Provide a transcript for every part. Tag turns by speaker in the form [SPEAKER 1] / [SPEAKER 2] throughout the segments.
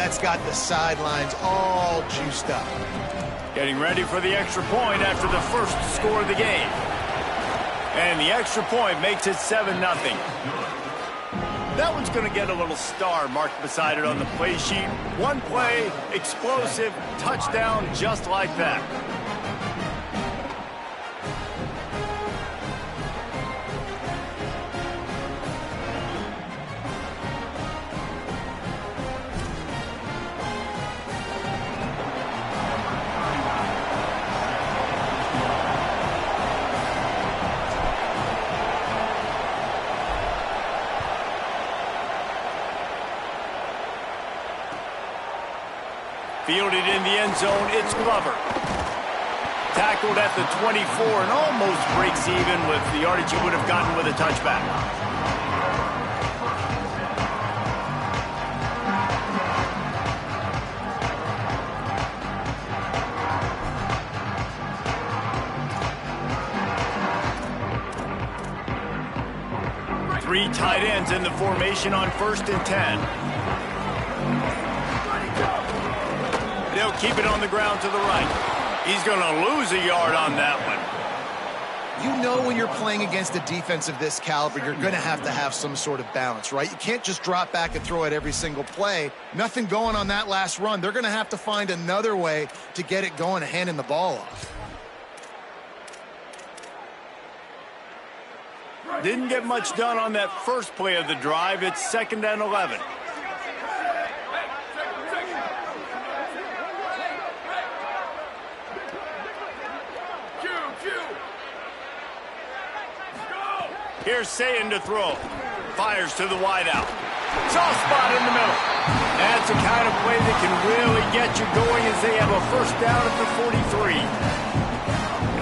[SPEAKER 1] that's got the sidelines all juiced up.
[SPEAKER 2] Getting ready for the extra point after the first score of the game. And the extra point makes it 7-0. That one's going to get a little star marked beside it on the play sheet. One play, explosive, touchdown, just like that. Fielded in the end zone, it's Glover. Tackled at the 24 and almost breaks even with the yardage he would have gotten with a touchback. Three tight ends in the formation on 1st and 10. They'll keep it on the ground to the right. He's going to lose a yard on that one.
[SPEAKER 1] You know when you're playing against a defense of this caliber, you're going to have some sort of balance, right? You can't just drop back and throw it every single play. Nothing going on that last run. They're going to have to find another way to get it going and handing the ball off.
[SPEAKER 2] Didn't get much done on that first play of the drive. It's 2nd and 11. Here's Sayin to throw. Fires to the wideout. Soft spot in the middle. That's the kind of play that can really get you going as they have a first down at the 43.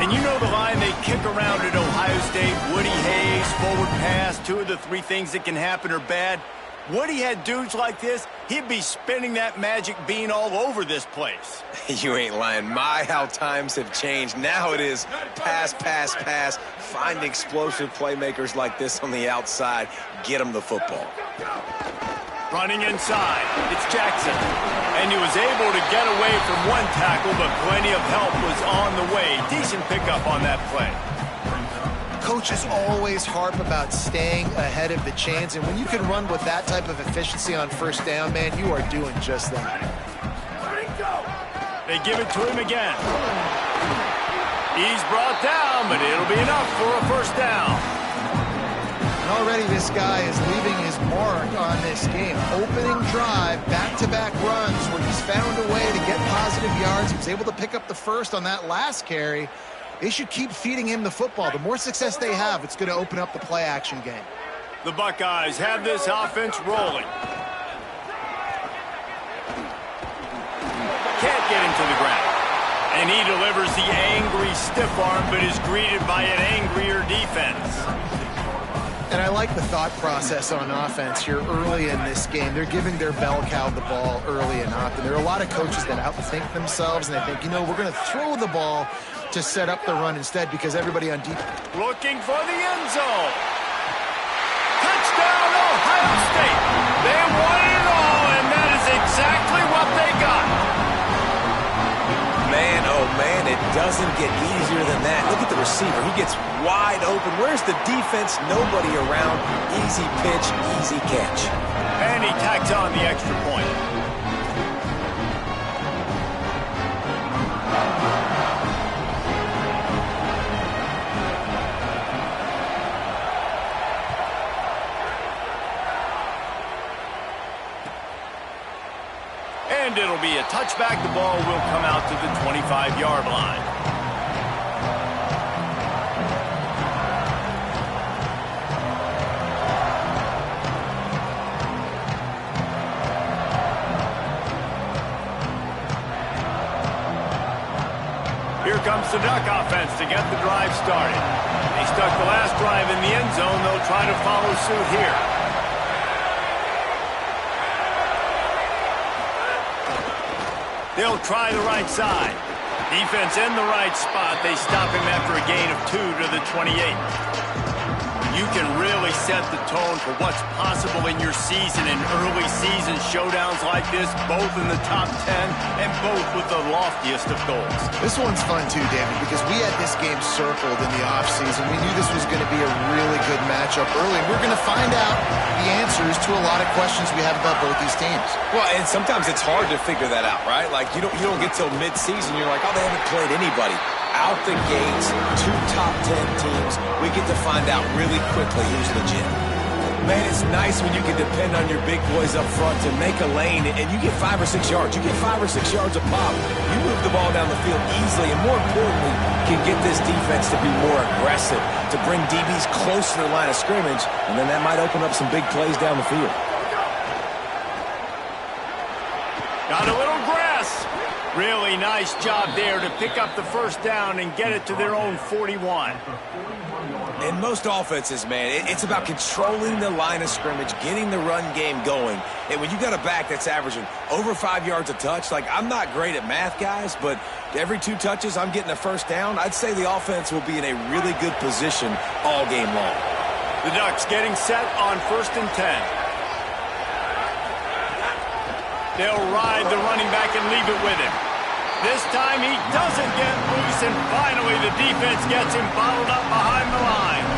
[SPEAKER 2] And you know the line they kick around at Ohio State. Woody Hayes, forward pass, 2 of the 3 things that can happen are bad. Woody had dudes like this, he'd be spinning that magic bean all over this place.
[SPEAKER 3] You ain't lying. My, how times have changed. Now it is pass, pass, pass. Find explosive playmakers like this on the outside. Get them the football.
[SPEAKER 2] Running inside, it's Jackson. And he was able to get away from one tackle, but plenty of help was on the way. Decent pickup on that play.
[SPEAKER 1] Coaches always harp about staying ahead of the chains, and when you can run with that type of efficiency on 1st down, man, you are doing just that.
[SPEAKER 2] They give it to him again. He's brought down, but it'll be enough for a 1st down.
[SPEAKER 1] And already this guy is leaving his mark on this game. Opening drive, back-to-back runs where he's found a way to get positive yards. He was able to pick up the 1st on that last carry. They should keep feeding him the football. The more success they have, it's going to open up the play-action game.
[SPEAKER 2] The Buckeyes have this offense rolling. Can't get him to the ground. And he delivers the angry stiff arm, but is greeted by an angrier defense.
[SPEAKER 1] And I like the thought process on offense here early in this game. They're giving their bell cow the ball early and often. There are a lot of coaches that outthink themselves, and they think, you know, we're going to throw the ball to set up the run instead because everybody on deep.
[SPEAKER 2] Looking for the end zone. Touchdown, Ohio State. They won it all, and that is exactly what they got.
[SPEAKER 3] Man, oh man, it doesn't get easier than that. Look at the receiver. He gets wide open. Where's the defense? Nobody around. Easy pitch, easy catch.
[SPEAKER 2] And he tacks on the extra point. And it'll be a touchback. The ball will come out to the 25-yard line. Here comes the Duck offense to get the drive started. They stuck the last drive in the end zone. They'll try to follow suit here. They'll try the right side. Defense in the right spot. They stop him after a gain of 2 to the 28. you can really set the tone for what's possible in your season in early season showdowns like this, both in the top 10 and both with the loftiest of goals.
[SPEAKER 1] This one's fun too, David, because we had this game circled in the offseason. We knew this was going to be a really good matchup early. We're going to find out the answers to a lot of questions we have about both these teams.
[SPEAKER 3] Well, and sometimes it's hard to figure that out, right? Like, you don't get till mid-season, you're like, oh, they haven't played anybody. Out the gates, 2 top 10 teams, we get to find out really quickly who's legit. Man, it's nice when you can depend on your big boys up front to make a lane, and you get 5 or 6 yards. You get 5 or 6 yards a pop. You move the ball down the field easily, and more importantly, can get this defense to be more aggressive, to bring DBs close to the line of scrimmage, and then that might open up some big plays down the field.
[SPEAKER 2] Got a little grass. Really nice job there to pick up the first down and get it to their own 41.
[SPEAKER 3] In most offenses, man, it's about controlling the line of scrimmage, getting the run game going. And when you got a back that's averaging over 5 yards a touch, like, I'm not great at math, guys, but every 2 touches I'm getting a first down, I'd say the offense will be in a really good position all game long.
[SPEAKER 2] The Ducks getting set on 1st and 10. They'll ride the running back and leave it with him. This time he doesn't get loose, and finally the defense gets him bottled up behind the line.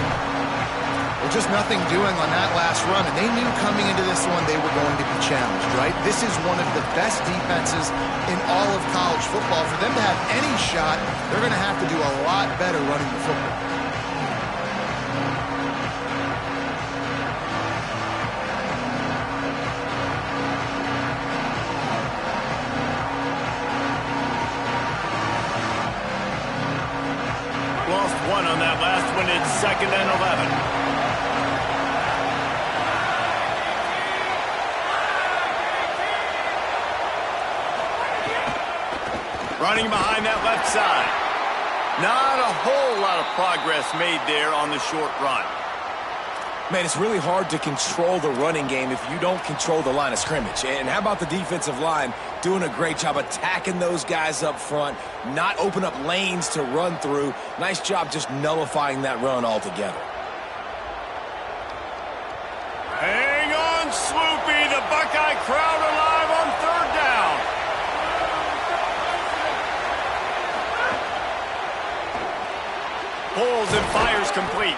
[SPEAKER 1] Well, just nothing doing on that last run, and they knew coming into this one they were going to be challenged, right? This is one of the best defenses in all of college football. For them to have any shot, they're going to have to do a lot better running the football.
[SPEAKER 2] One on that last one. It's 2nd and 11. Running behind that left side. Not a whole lot of progress made there on the short run.
[SPEAKER 3] Man, it's really hard to control the running game if you don't control the line of scrimmage. And how about the defensive line doing a great job attacking those guys up front, not open up lanes to run through. Nice job just nullifying that run altogether.
[SPEAKER 2] Hang on, Sloopy. The Buckeye crowd alive on 3rd down. Pulls and fires complete.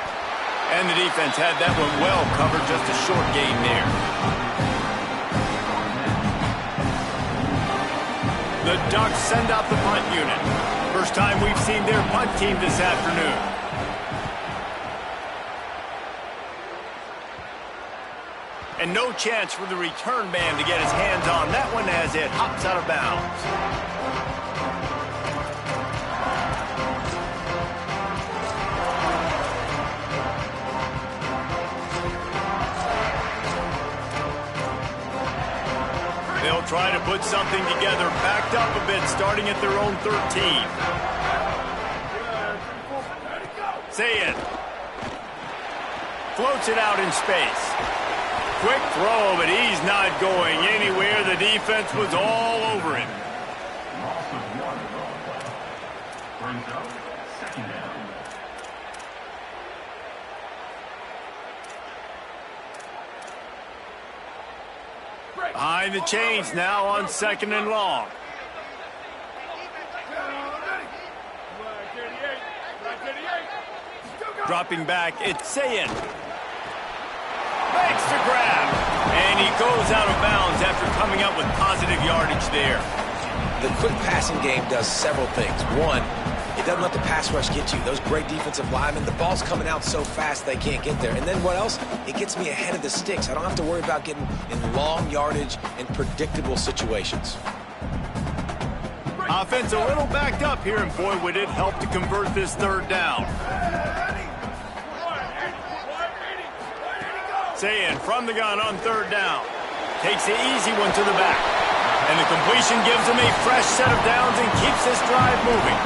[SPEAKER 2] And the defense had that one well covered, just a short gain there. The Ducks send out the punt unit. First time we've seen their punt team this afternoon. And no chance for the return man to get his hands on that one as it hops out of bounds. They'll try to put something together, backed up a bit, starting at their own 13. Sayin floats it out in space. Quick throw, but he's not going anywhere. The defense was all over him. Behind the chains now on 2nd and long. Dropping back, it's Sayin. Makes the grab. And he goes out of bounds after coming up with positive yardage there.
[SPEAKER 3] The quick passing game does several things. One, it doesn't let the pass rush get you. Those great defensive linemen, the ball's coming out so fast they can't get there. And then what else? It gets me ahead of the sticks. I don't have to worry about getting in long yardage and predictable situations.
[SPEAKER 2] Offense a little backed up here, and boy, would it help to convert this 3rd down. Sayin from the gun on 3rd down. Takes the easy one to the back. And the completion gives him a fresh set of downs and keeps this drive moving.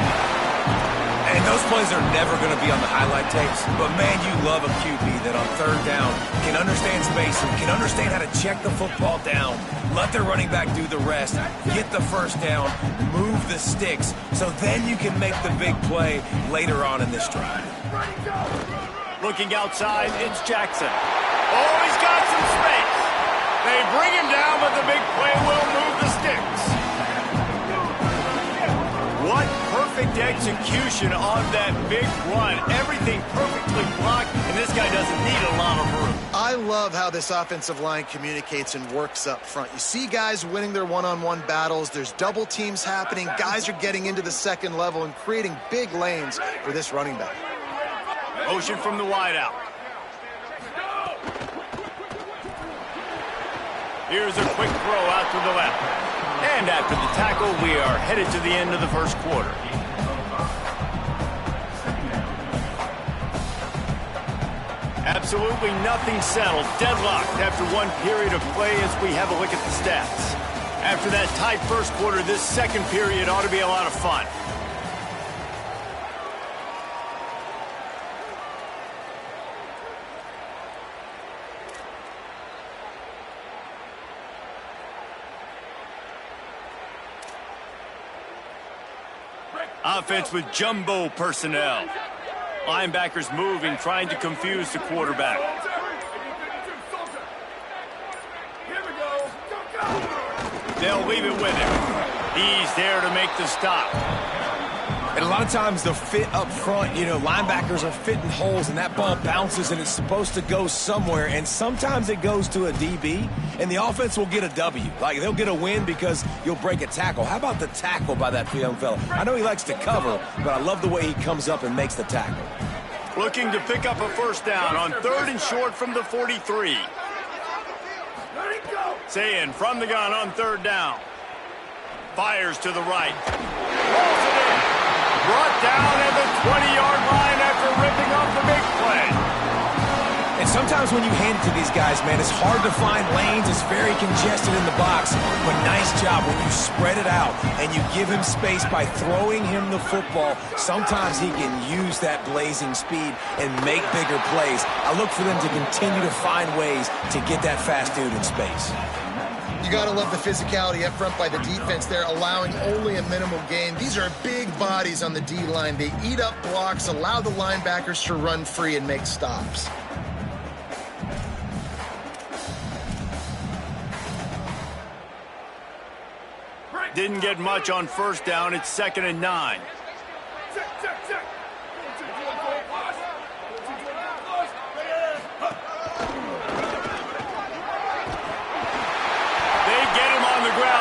[SPEAKER 3] And those plays are never going to be on the highlight tapes, but man, you love a QB that on 3rd down can understand spacing, can understand how to check the football down, let their running back do the rest, get the first down, move the sticks, so then you can make the big play later on in this drive.
[SPEAKER 2] Looking outside, it's Jackson. Oh, he's got some space. They bring him down, but the big play will move the sticks. What perfect execution on that big run. Everything perfectly blocked, and this guy doesn't need a lot of room.
[SPEAKER 1] I love how this offensive line communicates and works up front. You see guys winning their one-on-one battles. There's double teams happening. Guys are getting into the second level and creating big lanes for this running back.
[SPEAKER 2] Motion from the wideout. Here's a quick throw out to the left. And after the tackle, we are headed to the end of the first quarter. Absolutely nothing settled. Deadlocked after one period of play as we have a look at the stats. After that tight first quarter, this second period ought to be a lot of fun. Offense with jumbo personnel. Linebackers moving, trying to confuse the quarterback. They'll leave it with him. He's there to make the stop.
[SPEAKER 3] And a lot of times the fit up front, you know, linebackers are fitting holes and that ball bounces and it's supposed to go somewhere. And sometimes it goes to a DB and the offense will get a W. Like they'll get a win because you'll break a tackle. How about the tackle by that young fella? I know he likes to cover, but I love the way he comes up and makes the tackle.
[SPEAKER 2] Looking to pick up a first down on 3rd and short from the 43. Sayin from the gun on 3rd down. Fires to the right. Rolls it in. Brought down at the 20-yard line after ripping off the big play.
[SPEAKER 3] And sometimes when you hand it to these guys, man, it's hard to find lanes. It's very congested in the box. But nice job when you spread it out and you give him space by throwing him the football. Sometimes he can use that blazing speed and make bigger plays. I look for them to continue to find ways to get that fast dude in space.
[SPEAKER 1] You got to love the physicality up front by the defense. They're allowing only a minimal gain. These are big bodies on the D-line. They eat up blocks, allow the linebackers to run free and make stops.
[SPEAKER 2] Didn't get much on first down. It's 2nd and 9.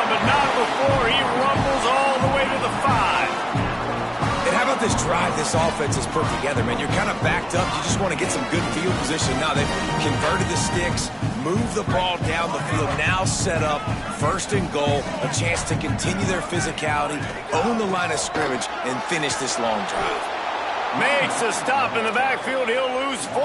[SPEAKER 2] But not before he rumbles all the way to the 5.
[SPEAKER 3] And how about this drive this offense has put together, man? You're kind of backed up. You just want to get some good field position. Now they've converted the sticks, moved the ball down the field, now set up 1st and goal, a chance to continue their physicality, own the line of scrimmage, and finish this long drive.
[SPEAKER 2] Makes a stop in the backfield. He'll lose 4.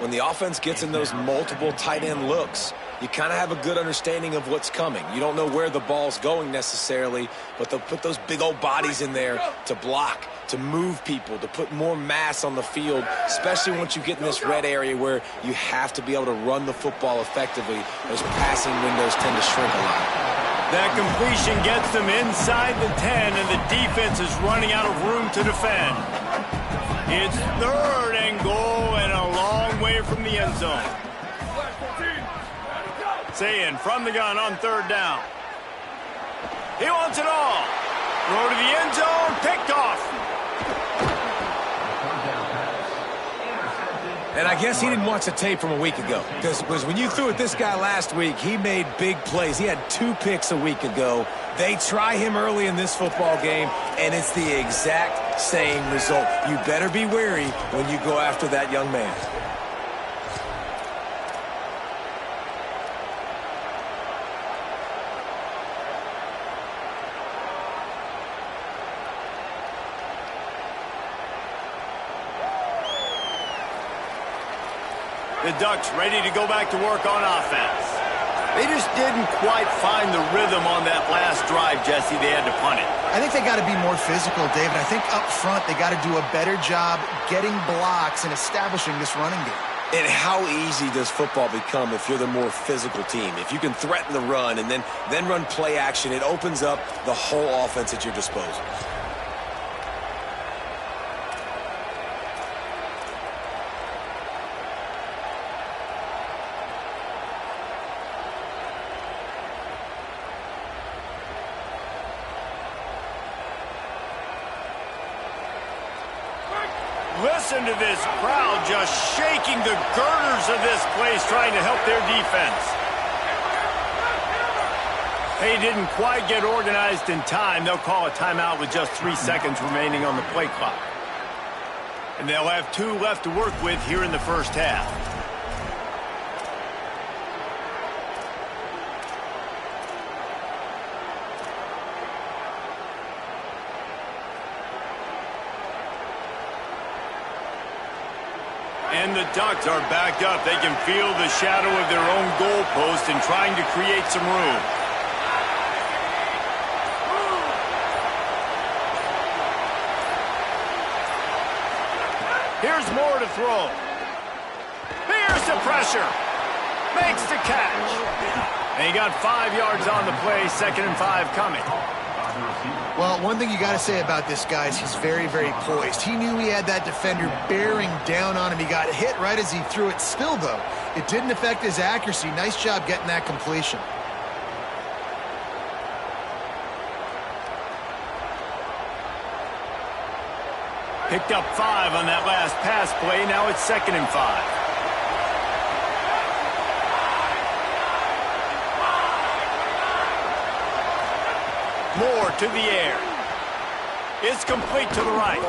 [SPEAKER 3] When the offense gets in those multiple tight end looks, you kind of have a good understanding of what's coming. You don't know where the ball's going necessarily, but they'll put those big old bodies in there to block, to move people, to put more mass on the field, especially once you get in this red area where you have to be able to run the football effectively. Those passing windows tend to shrink a lot.
[SPEAKER 2] That completion gets them inside the 10, and the defense is running out of room to defend. It's 3rd and goal and a long way from the end zone. Sayin from the gun on 3rd down. He wants it all. Throw to the end zone, picked off.
[SPEAKER 3] And I guess he didn't watch the tape from a week ago. Because when you threw at this guy last week, he made big plays. He had 2 picks a week ago. They try him early in this football game, and it's the exact same result. You better be wary when you go after that young man.
[SPEAKER 2] The Ducks ready to go back to work on offense. They just didn't quite find the rhythm on that last drive, Jesse. They had to punt it.
[SPEAKER 1] I think they got to be more physical, David. I think up front they got to do a better job getting blocks and establishing this running game.
[SPEAKER 3] And how easy does football become if you're the more physical team? If you can threaten the run and then run play action, it opens up the whole offense at your disposal.
[SPEAKER 2] Listen to this crowd just shaking the girders of this place trying to help their defense. They didn't quite get organized in time. They'll call a timeout with just 3 seconds remaining on the play clock. And they'll have 2 left to work with here in the first half. And the Ducks are backed up. They can feel the shadow of their own goalpost and trying to create some room. Here's more to throw. Here's the pressure. Makes the catch. And he got 5 yards on the play, 2nd and 5 coming.
[SPEAKER 1] Well, one thing you got to say about this guy is he's very, very poised. He knew he had that defender bearing down on him. He got hit right as he threw it. Still, though, it didn't affect his accuracy. Nice job getting that completion.
[SPEAKER 2] Picked up 5 on that last pass play. Now it's 2nd and 5. More to the air. It's complete to the right.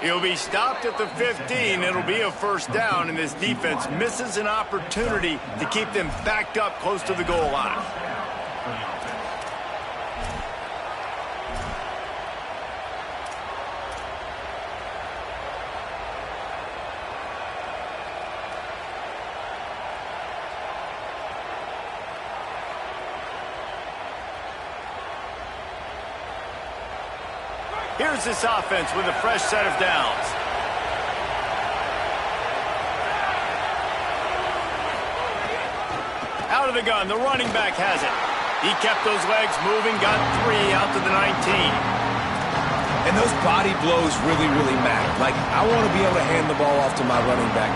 [SPEAKER 2] He'll be stopped at the 15. It'll be a first down, and this defense misses an opportunity to keep them backed up close to the goal line. Here's this offense with a fresh set of downs. Out of the gun, the running back has it. He kept those legs moving, got 3 out to the 19.
[SPEAKER 3] And those body blows really, really matter. Like, I want to be able to hand the ball off to my running back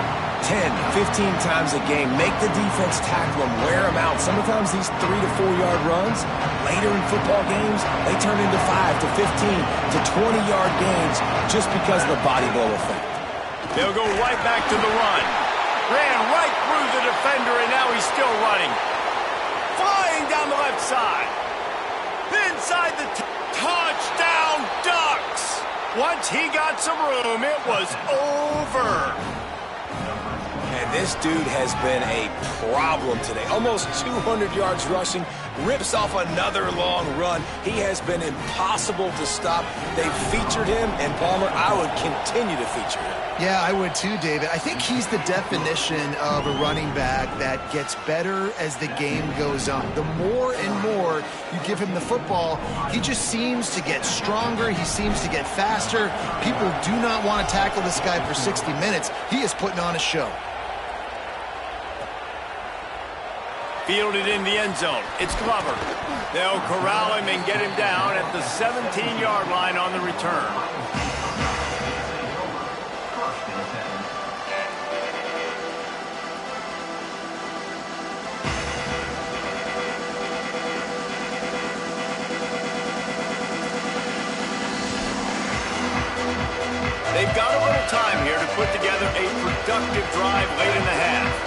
[SPEAKER 3] 10, 15 times a game. Make the defense tackle them, wear them out. Sometimes these 3 to 4 yard runs, later in football games, they turn into 5 to 15 to 20 yard gains just because of the body blow effect.
[SPEAKER 2] They'll go right back to the run. Ran right through the defender, and now he's still running. Flying down the left side. Inside the touchdown Ducks. Once he got some room, it was over.
[SPEAKER 3] And this dude has been a problem today. Almost 200 yards rushing, rips off another long run. He has been impossible to stop. They've featured him, and Palmer, I would continue to feature him.
[SPEAKER 1] Yeah, I would too, David. I think he's the definition of a running back that gets better as the game goes on. The more and more you give him the football, he just seems to get stronger. He seems to get faster. People do not want to tackle this guy for 60 minutes. He is putting on a show.
[SPEAKER 2] Fielded in the end zone. It's Glover. They'll corral him and get him down at the 17-yard line on the return. They've got a little time here to put together a productive drive late in the half.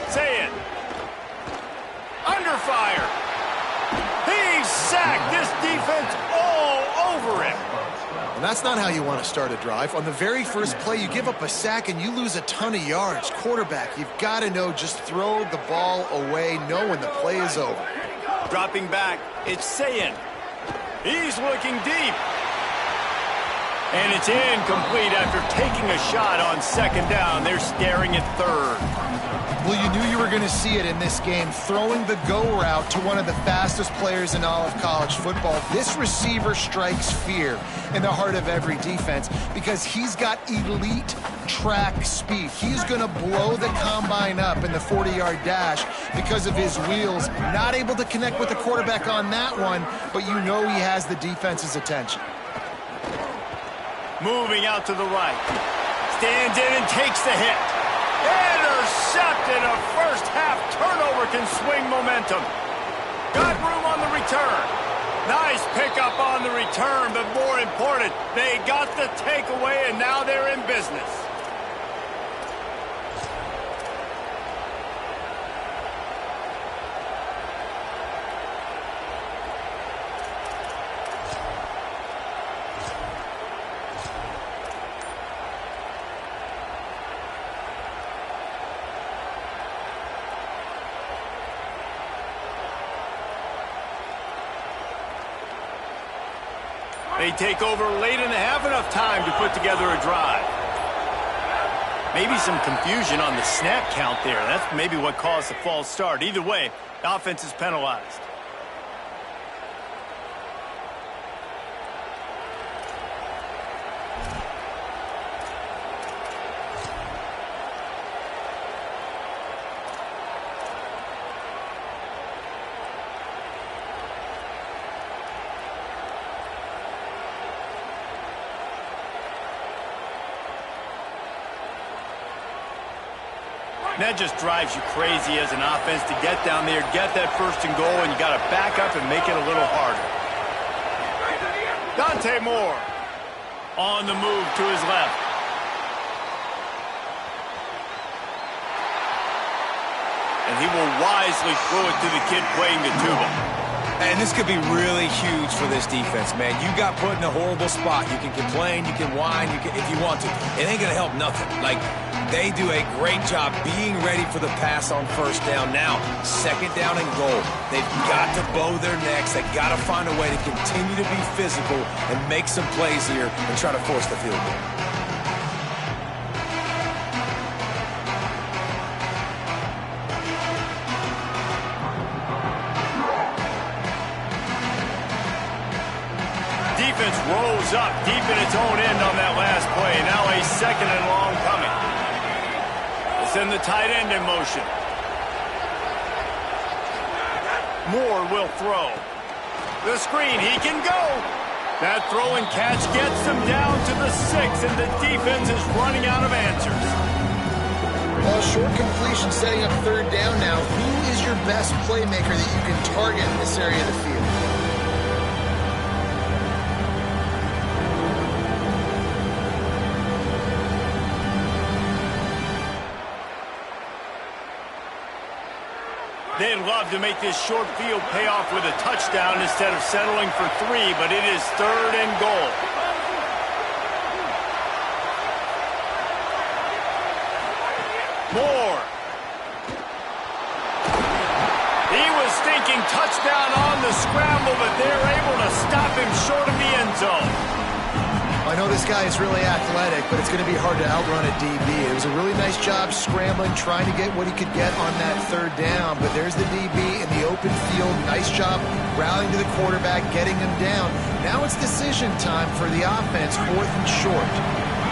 [SPEAKER 2] Say it. Under fire. He's sacked. This defense all over him.
[SPEAKER 1] And that's not how you want to start a drive. On the very first play, you give up a sack and you lose a ton of yards. Quarterback, you've got to know, just throw the ball away, know when the play is over.
[SPEAKER 2] Dropping back, it's Sayin. He's looking deep. And it's incomplete after taking a shot on 2nd down. They're staring at 3rd.
[SPEAKER 1] Well, you knew you were going to see it in this game, throwing the go route to one of the fastest players in all of college football. This receiver strikes fear in the heart of every defense because he's got elite track speed. He's going to blow the combine up in the 40-yard dash because of his wheels. Not able to connect with the quarterback on that one, but you know he has the defense's attention.
[SPEAKER 2] Moving out to the right. Stands in and takes the hit. Intercepted. A first half turnover can swing momentum. Got room on the return. Nice pickup on the return, but more important, they got the takeaway, and now they're in business. They take over late in the half, enough time to put together a drive. Maybe some confusion on the snap count there. That's maybe what caused the false start. Either way, the offense is penalized. That just drives you crazy as an offense to get down there, get that first and goal, and you got to back up and make it a little harder. Dante Moore on the move to his left. And he will wisely throw it to the kid playing the tuba.
[SPEAKER 3] And this could be really huge for this defense, man. You got put in a horrible spot. You can complain, you can whine, if you want to. It ain't going to help nothing. Like, they do a great job being ready for the pass on first down. Now, second down and goal. They've got to bow their necks. They've got to find a way to continue to be physical and make some plays here and try to force the field goal.
[SPEAKER 2] Defense rolls up deep in its own end on that last play. Now a second and long coming. Send the tight end in motion. Moore will throw. The screen, he can go. That throw and catch gets him down to the 6, and the defense is running out of answers.
[SPEAKER 1] Well, short completion setting up third down now. Who is your best playmaker that you can target in this area of the field?
[SPEAKER 2] They'd love to make this short field pay off with a touchdown instead of settling for 3, but it is third and goal. Moore. He was thinking touchdown on the scramble, but they're able to stop him short of the end zone.
[SPEAKER 1] I know this guy is really athletic, but it's going to be hard to outrun a DB. It was a really nice job scrambling, trying to get what he could get on that third down. But there's the DB in the open field. Nice job rallying to the quarterback, getting him down. Now it's decision time for the offense, fourth and short.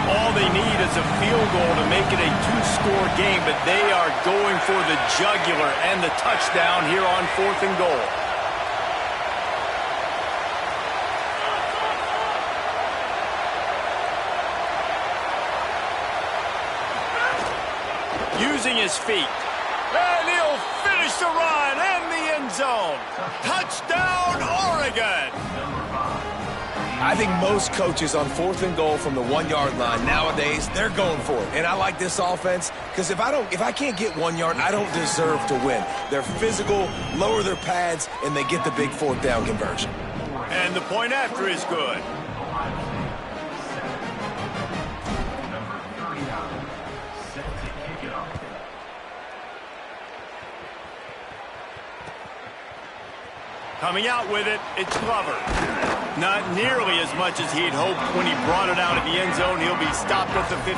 [SPEAKER 2] All they need is a field goal to make it a 2-score game, but they are going for the jugular and the touchdown here on fourth and goal. Using his feet. And he'll finish the run in the end zone. Touchdown, Oregon!
[SPEAKER 3] I think most coaches on fourth and goal from the 1-yard line nowadays, they're going for it. And I like this offense because if I can't get 1 yard, I don't deserve to win. They're physical, lower their pads, and they get the big fourth down conversion.
[SPEAKER 2] And the point after is good. Coming out with it, it's Glover. Not nearly as much as he'd hoped when he brought it out of the end zone. He'll be stopped at the 15.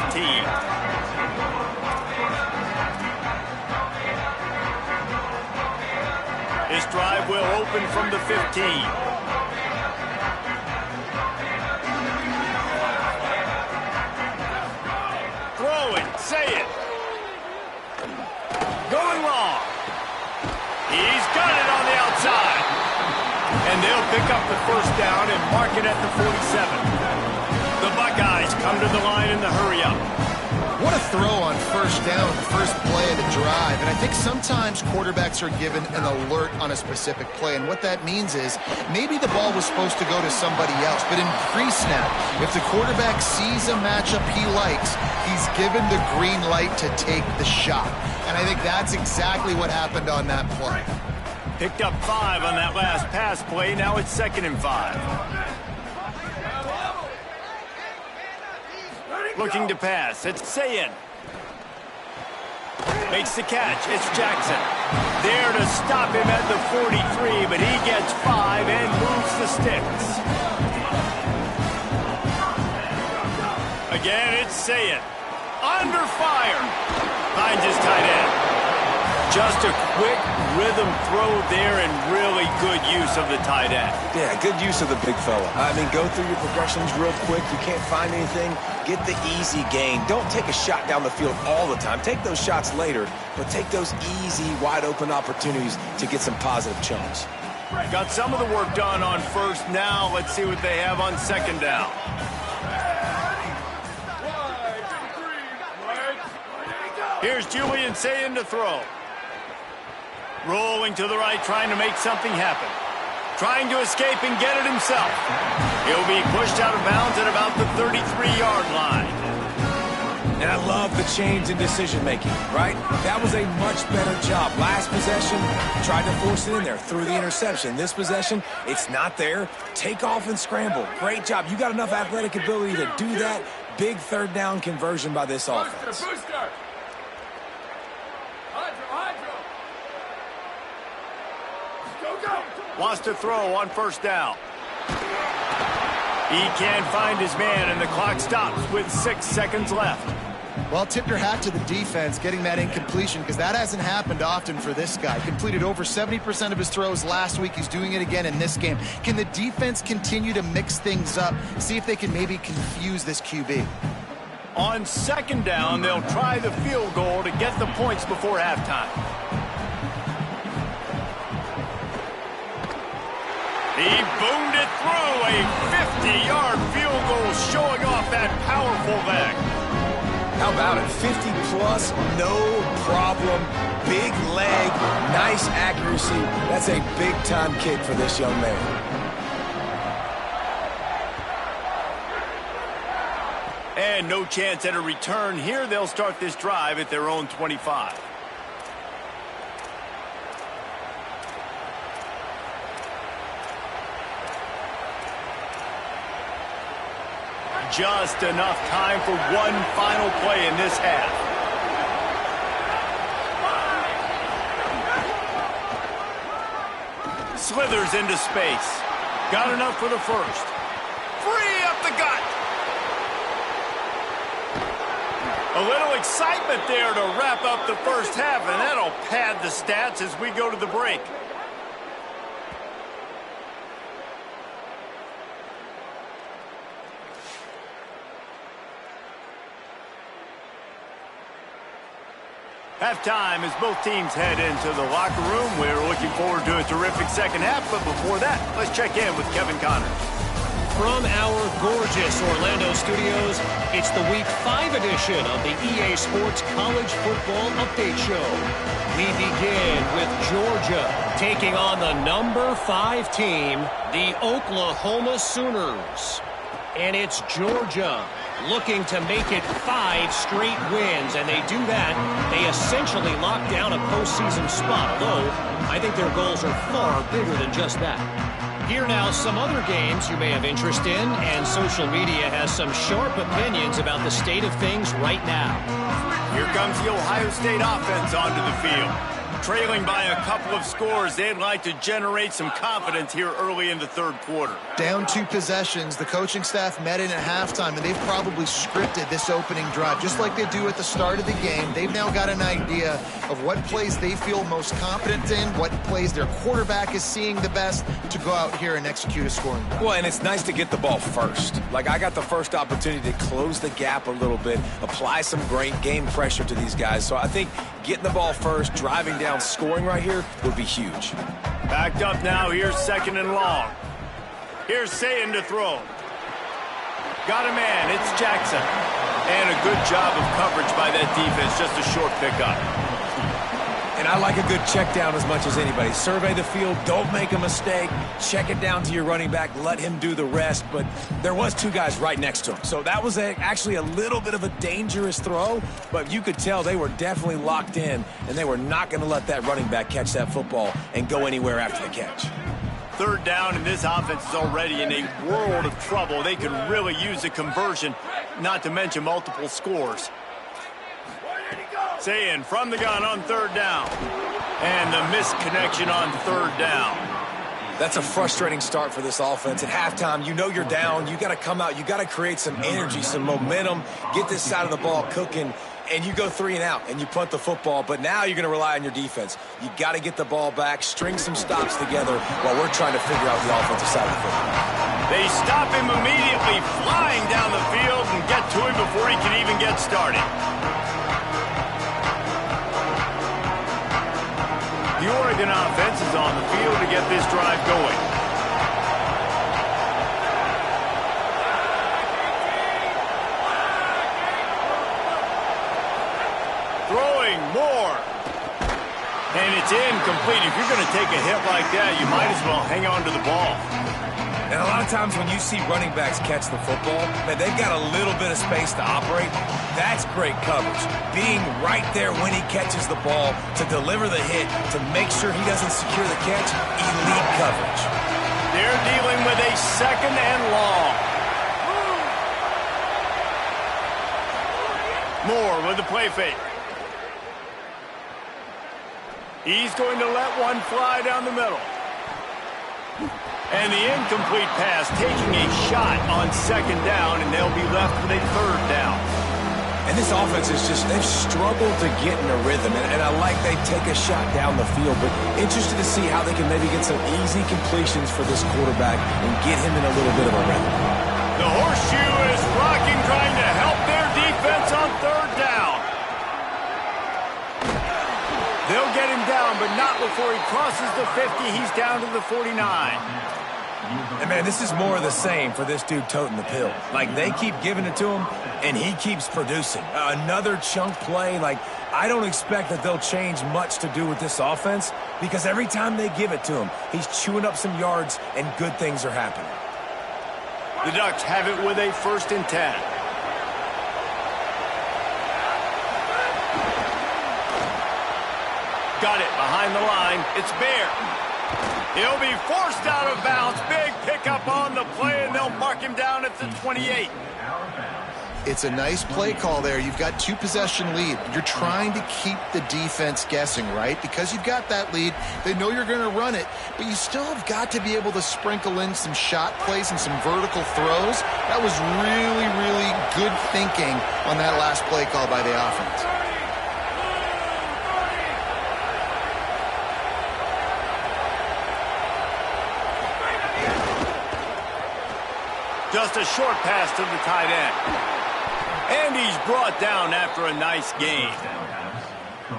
[SPEAKER 2] This drive will open from the 15. Throw it, say it. Going long. He's got it on the outside. And they'll pick up the first down and mark it at the 47. The Buckeyes come to the line in the hurry-up.
[SPEAKER 1] What a throw on first down, the first play of the drive. And I think sometimes quarterbacks are given an alert on a specific play. And what that means is maybe the ball was supposed to go to somebody else. But in pre-snap, if the quarterback sees a matchup he likes, he's given the green light to take the shot. And I think that's exactly what happened on that play.
[SPEAKER 2] Picked up 5 on that last pass play. Now it's 2nd and 5. Looking to pass. It's Sayin. Makes the catch. It's Jackson. There to stop him at the 43, but he gets 5 and moves the sticks. Again, it's Sayin. Under fire. Finds his tight end. Just a quick rhythm throw there and really good use of the tight end.
[SPEAKER 3] Yeah, good use of the big fella. I mean, go through your progressions real quick. You can't find anything. Get the easy gain. Don't take a shot down the field all the time. Take those shots later, but take those easy, wide-open opportunities to get some positive chunks.
[SPEAKER 2] Got some of the work done on first. Now let's see what they have on 2nd down. Here's Julian Sayin to throw. Rolling to the right, trying to make something happen. Trying to escape and get it himself. He'll be pushed out of bounds at about the 33-yard line.
[SPEAKER 3] And I love the change in decision-making, right? That was a much better job. Last possession, tried to force it in there, threw the interception. This possession, it's not there. Take off and scramble. Great job. You got enough athletic ability to do that. Big 3rd down conversion by this offense.
[SPEAKER 2] Wants to throw on first down. He can't find his man, and the clock stops with 6 seconds left.
[SPEAKER 1] Well, tip your hat to the defense getting that incompletion, because that hasn't happened often for this guy. Completed over 70% of his throws last week. He's doing it again in this game. Can the defense continue to mix things up, see if they can maybe confuse this QB?
[SPEAKER 2] On 2nd down, they'll try the field goal to get the points before halftime. He boomed it through a 50-yard field goal, showing off that powerful leg.
[SPEAKER 3] How about it? 50-plus, no problem. Big leg, nice accuracy. That's a big-time kick for this young man.
[SPEAKER 2] And no chance at a return here. They'll start this drive at their own 25. Just enough time for one final play in this half. Slithers into space. Got enough for the first. Free up the gut. A little excitement there to wrap up the first half, and that'll pad the stats as we go to the break. Halftime as both teams head into the locker room. We're looking forward to a terrific second half, but before that, let's check in with Kevin Connors.
[SPEAKER 4] From our gorgeous Orlando studios, it's the Week 5 edition of the EA Sports College Football Update Show. We begin with Georgia taking on the number 5 team, the Oklahoma Sooners. And it's Georgia looking to make it 5 straight wins, and they do that. They essentially lock down a postseason spot, although I think their goals are far bigger than just that. Here now, some other games you may have interest in, and social media has some sharp opinions about the state of things right now.
[SPEAKER 2] Here comes the Ohio State offense onto the field. Trailing by a couple of scores, they'd like to generate some confidence here early in the third quarter.
[SPEAKER 1] Down 2 possessions, the coaching staff met in at halftime, and they've probably scripted this opening drive. Just like they do at the start of the game, they've now got an idea of what plays they feel most confident in, what plays their quarterback is seeing the best to go out here and execute a scoring drive.
[SPEAKER 3] Well, and it's nice to get the ball first. Like, I got the first opportunity to close the gap a little bit, apply some great game pressure to these guys. So I think getting the ball first, driving down, scoring right here would be huge.
[SPEAKER 2] Backed up now. Here's 2nd and long. Here's Sayin to throw. Got a man. It's Jackson. And a good job of coverage by that defense, just a short pickup.
[SPEAKER 3] And I like a good check down as much as anybody. Survey the field, don't make a mistake, check it down to your running back, let him do the rest. But there was two guys right next to him. So that was actually a little bit of a dangerous throw, but you could tell they were definitely locked in, and they were not going to let that running back catch that football and go anywhere after the catch.
[SPEAKER 2] Third down, and this offense is already in a world of trouble. They could really use a conversion, not to mention multiple scores. Saying from the gun on third down. And the missed connection on third down.
[SPEAKER 3] That's a frustrating start for this offense. At halftime, you know you're down. You got to come out. You got to create some energy, some momentum, get this side of the ball cooking, and you go 3 and out, and you punt the football. But now you're going to rely on your defense. You got to get the ball back, string some stops together while we're trying to figure out the offensive side of the football.
[SPEAKER 2] They stop him immediately, flying down the field and get to him before he can even get started. The Oregon offense is on the field to get this drive going. Throwing more. And it's incomplete. If you're going to take a hit like that, you might as well hang on to the ball.
[SPEAKER 3] And a lot of times when you see running backs catch the football, man, they've got a little bit of space to operate. That's great coverage. Being right there when he catches the ball to deliver the hit, to make sure he doesn't secure the catch, elite coverage.
[SPEAKER 2] They're dealing with a second and long. Moore with the play fake. He's going to let one fly down the middle. And the incomplete pass taking a shot on second down, and they'll be left with a third down.
[SPEAKER 3] And this offense is just, they've struggled to get in a rhythm. And I like they take a shot down the field, but interested to see how they can maybe get some easy completions for this quarterback and get him in a little bit of a rhythm.
[SPEAKER 2] The horseshoe is rocking, trying to help their defense on third down. They'll get him down, but not before he crosses the 50. He's down to the 49.
[SPEAKER 3] And, man, this is more of the same for this dude toting the pill. Like, they keep giving it to him, and he keeps producing. Another chunk play. Like, I don't expect that they'll change much to do with this offense because every time they give it to him, he's chewing up some yards, and good things are happening.
[SPEAKER 2] The Ducks have it with a 1st and 10. Got it behind the line. It's Bear. He'll be forced out of bounds. Big pickup on the play, and they'll mark him down at the 28.
[SPEAKER 1] It's a nice play call there. You've got 2-possession lead. You're trying to keep the defense guessing, right? Because you've got that lead, they know you're going to run it, but you still have got to be able to sprinkle in some shot plays and some vertical throws. That was really, really good thinking on that last play call by the offense.
[SPEAKER 2] Just a short pass to the tight end. And he's brought down after a nice gain.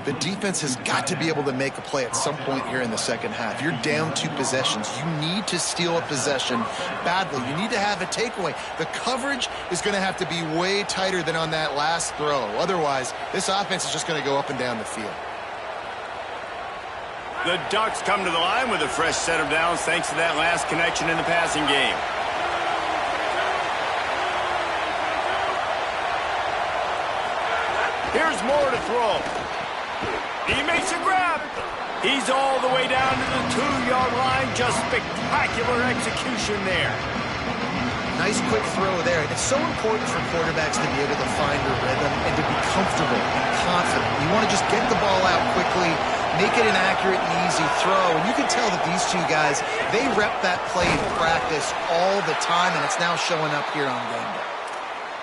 [SPEAKER 1] The defense has got to be able to make a play at some point here in the second half. You're down 2 possessions. You need to steal a possession badly. You need to have a takeaway. The coverage is going to have to be way tighter than on that last throw. Otherwise, this offense is just going to go up and down the field.
[SPEAKER 2] The Ducks come to the line with a fresh set of downs thanks to that last connection in the passing game. Here's Moore to throw. He makes a grab. He's all the way down to the 2-yard line. Just spectacular execution there.
[SPEAKER 1] Nice quick throw there. It's so important for quarterbacks to be able to find their rhythm and to be comfortable and confident. You want to just get the ball out quickly, make it an accurate and easy throw. And you can tell that these two guys, they rep that play in practice all the time, and it's now showing up here on game day.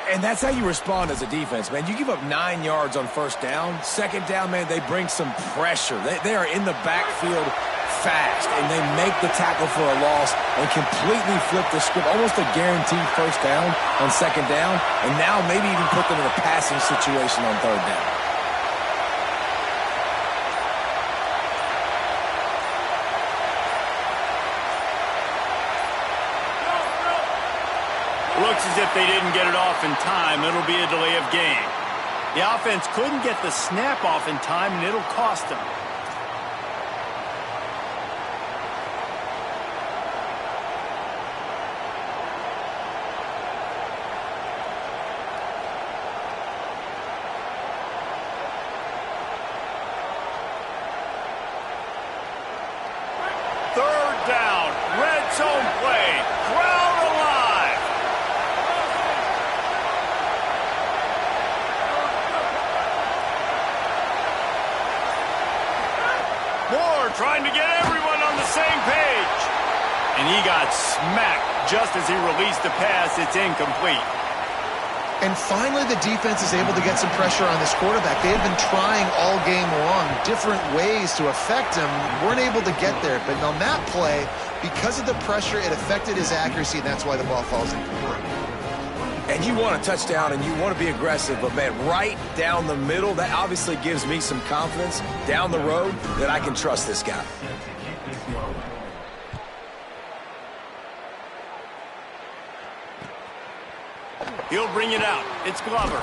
[SPEAKER 3] And that's how you respond as a defense, man. You give up 9 yards on first down. Second down, man, they bring some pressure. They are in the backfield fast, and they make the tackle for a loss and completely flip the script. Almost a guaranteed first down on second down, and now maybe even put them in a passing situation on third down.
[SPEAKER 2] Looks as if they didn't get it off in time. It'll be a delay of game. The offense couldn't get the snap off in time, and it'll cost them. Third down, red zone play, crowd alive. Moore trying to get everyone on the same page. And he got smacked just as he released the pass. It's incomplete.
[SPEAKER 1] And finally, the defense is able to get some pressure on this quarterback. They had been trying all game long, different ways to affect him. Weren't able to get there. But on that play, because of the pressure, it affected his accuracy, and that's why the ball falls incomplete.
[SPEAKER 3] And you want a touchdown, and you want to be aggressive, but, man, right down the middle, that obviously gives me some confidence down the road that I can trust this guy.
[SPEAKER 2] He'll bring it out. It's Glover.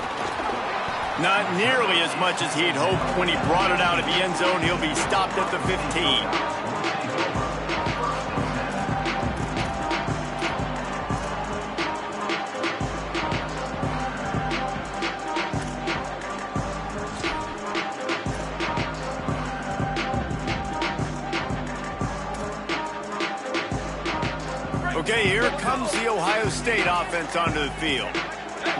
[SPEAKER 2] Not nearly as much as he'd hoped when he brought it out of the end zone. He'll be stopped at the 15. Okay, here comes the Ohio State offense onto the field.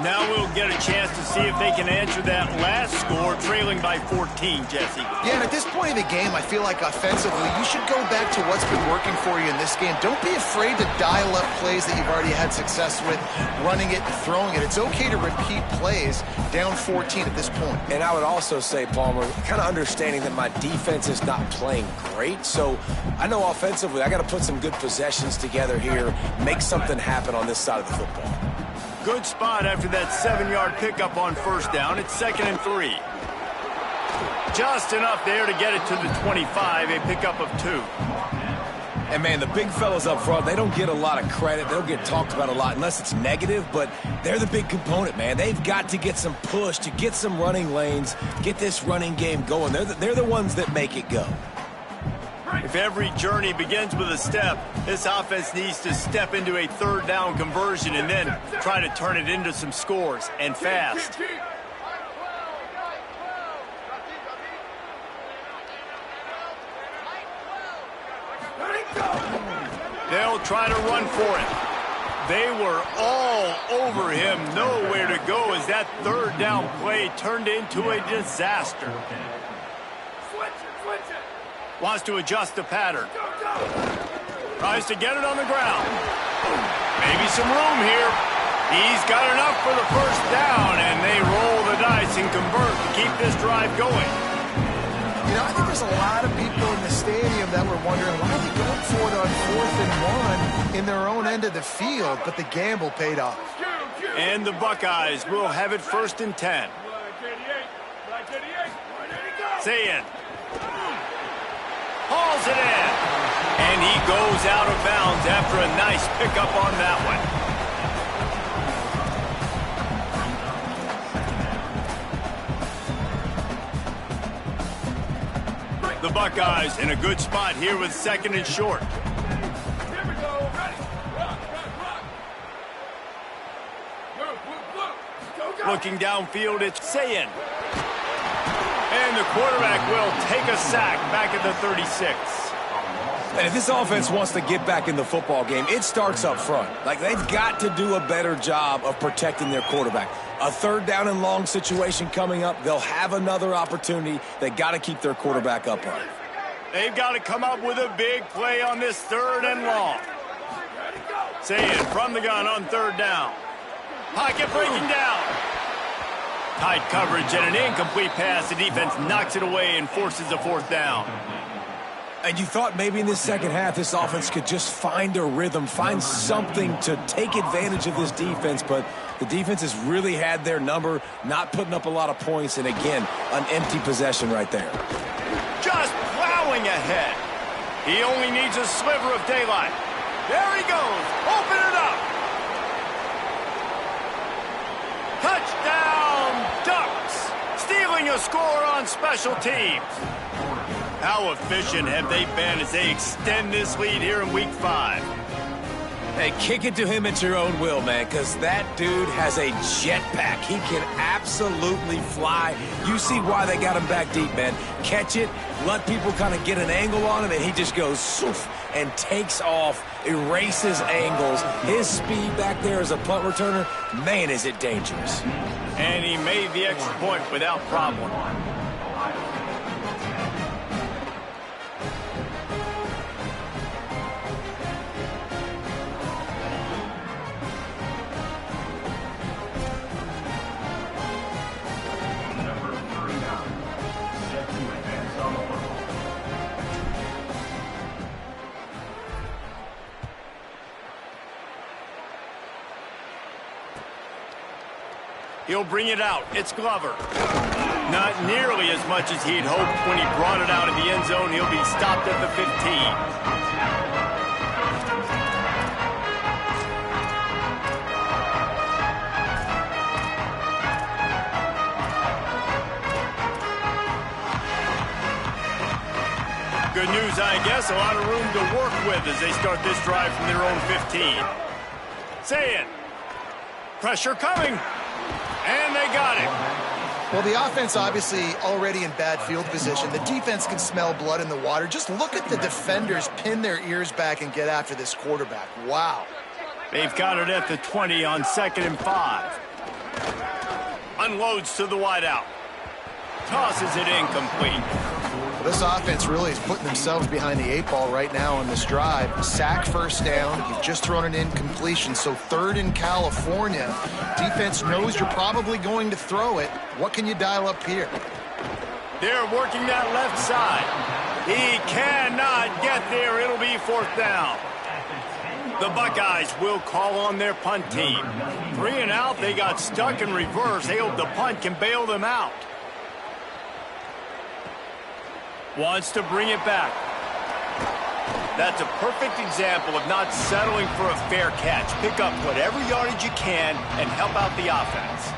[SPEAKER 2] Now we'll get a chance to see if they can answer that last score, trailing by 14, Jesse.
[SPEAKER 1] Yeah, and at this point of the game, I feel like offensively, you should go back to what's been working for you in this game. Don't be afraid to dial up plays that you've already had success with, running it and throwing it. It's okay to repeat plays down 14 at this point.
[SPEAKER 3] And I would also say, Palmer, kind of understanding that my defense is not playing great. So I know offensively, I got to put some good possessions together here, make something happen on this side of the football.
[SPEAKER 2] Good spot after that 7-yard pickup on first down. It's 2nd and 3. Just enough there to get it to the 25, a pickup of 2.
[SPEAKER 3] And, man, the big fellas up front, they don't get a lot of credit. They don't get talked about a lot unless it's negative, but they're the big component, man. They've got to get some push, to get some running lanes, get this running game going. They're the ones that make it go.
[SPEAKER 2] If every journey begins with a step, this offense needs to step into a third down conversion and then try to turn it into some scores, and fast. They'll try to run for it. They were all over him, nowhere to go as that third down play turned into a disaster. Wants to adjust the pattern. Tries to get it on the ground. Maybe some room here. He's got enough for the first down, and they roll the dice and convert to keep this drive going.
[SPEAKER 1] You know, I think there's a lot of people in the stadium that were wondering why they going for it on 4th and 1 in their own end of the field, but the gamble paid off.
[SPEAKER 2] And the Buckeyes will have it 1st and 10. Sayin hauls it in, and he goes out of bounds after a nice pickup on that one. The Buckeyes in a good spot here with 2nd and short. Looking downfield, it's Sayin. And the quarterback will take a sack back at the 36.
[SPEAKER 3] And if this offense wants to get back in the football game, it starts up front. Like, they've got to do a better job of protecting their quarterback. A 3rd down and long situation coming up. They'll have another opportunity. They got to keep their quarterback upright.
[SPEAKER 2] They've got to come up with a big play on this 3rd and long. Sayin from the gun on 3rd down. Pocket breaking down. Tight coverage and an incomplete pass. The defense knocks it away and forces a 4th down.
[SPEAKER 3] And you thought maybe in this second half this offense could just find a rhythm, find something to take advantage of this defense, but the defense has really had their number, not putting up a lot of points, and again, an empty possession right there.
[SPEAKER 2] Just plowing ahead. He only needs a sliver of daylight. There he goes. Open it up. Touchdown, Ducks! Stealing a score on special teams. How efficient have they been as they extend this lead here in Week 5?
[SPEAKER 3] Hey, kick it to him at your own will, man, because that dude has a jetpack. He can absolutely fly. You see why they got him back deep, man. Catch it, let people kind of get an angle on him, and he just goes soof and takes off, erases angles. His speed back there as a punt returner, man, is it dangerous.
[SPEAKER 2] And he made the extra point without problem. He'll bring it out. It's Glover. Not nearly as much as he'd hoped when he brought it out of the end zone. He'll be stopped at the 15. Good news, I guess. A lot of room to work with as they start this drive from their own 15. Say it. Pressure coming. And they got it.
[SPEAKER 1] Well, the offense obviously already in bad field position. The defense can smell blood in the water. Just look at the defenders pin their ears back and get after this quarterback. Wow.
[SPEAKER 2] They've got it at the 20 on 2nd and 5. Unloads to the wideout. Tosses it incomplete.
[SPEAKER 1] This offense really is putting themselves behind the 8 ball right now on this drive. Sack, first down. You've just thrown an incompletion, so 3rd in California. Defense knows you're probably going to throw it. What can you dial up here?
[SPEAKER 2] They're working that left side. He cannot get there. It'll be 4th down. The Buckeyes will call on their punt team. 3 and out. They got stuck in reverse. They hope the punt can bail them out. Wants to bring it back. That's a perfect example of not settling for a fair catch. Pick up whatever yardage you can and help out the offense.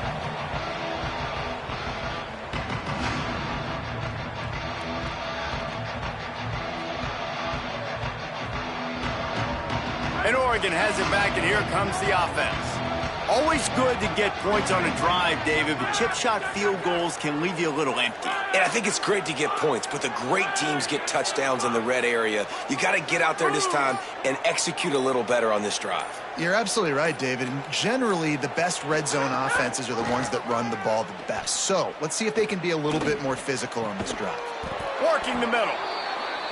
[SPEAKER 2] And Oregon has it back, and here comes the offense. Always good to get points on a drive, David, but chip shot field goals can leave you a little empty.
[SPEAKER 3] And I think it's great to get points, but the great teams get touchdowns in the red area. You got to get out there this time and execute a little better on this drive.
[SPEAKER 1] You're absolutely right, David. And generally, the best red zone offenses are the ones that run the ball the best. So let's see if they can be a little bit more physical on this drive.
[SPEAKER 2] Working the middle.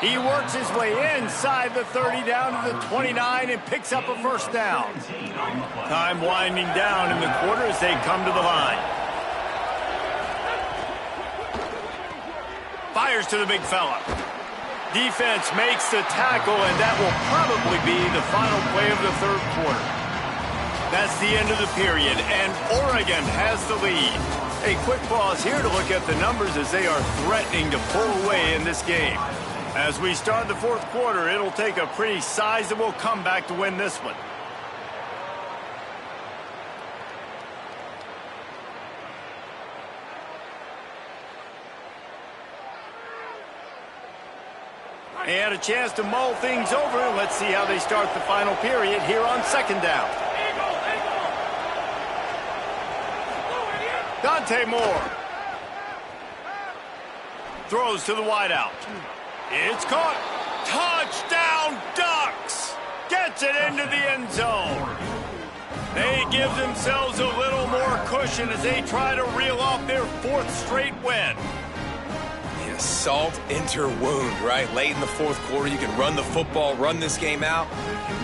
[SPEAKER 2] He works his way inside the 30 down to the 29 and picks up a 1st down. Time winding down in the quarter as they come to the line. Fires to the big fella. Defense makes the tackle, and that will probably be the final play of the 3rd quarter. That's the end of the period, and Oregon has the lead. A quick pause here to look at the numbers as they are threatening to pull away in this game. As we start the 4th quarter, it'll take a pretty sizable comeback to win this one. They had a chance to mull things over. Let's see how they start the final period here on 2nd down. Dante Moore. Throws to the wideout. It's caught. Touchdown, Ducks! Gets it into the end zone. They give themselves a little more cushion as they try to reel off their 4th straight win.
[SPEAKER 3] Yeah, salt into wound, right? Late in the 4th quarter, you can run the football, run this game out.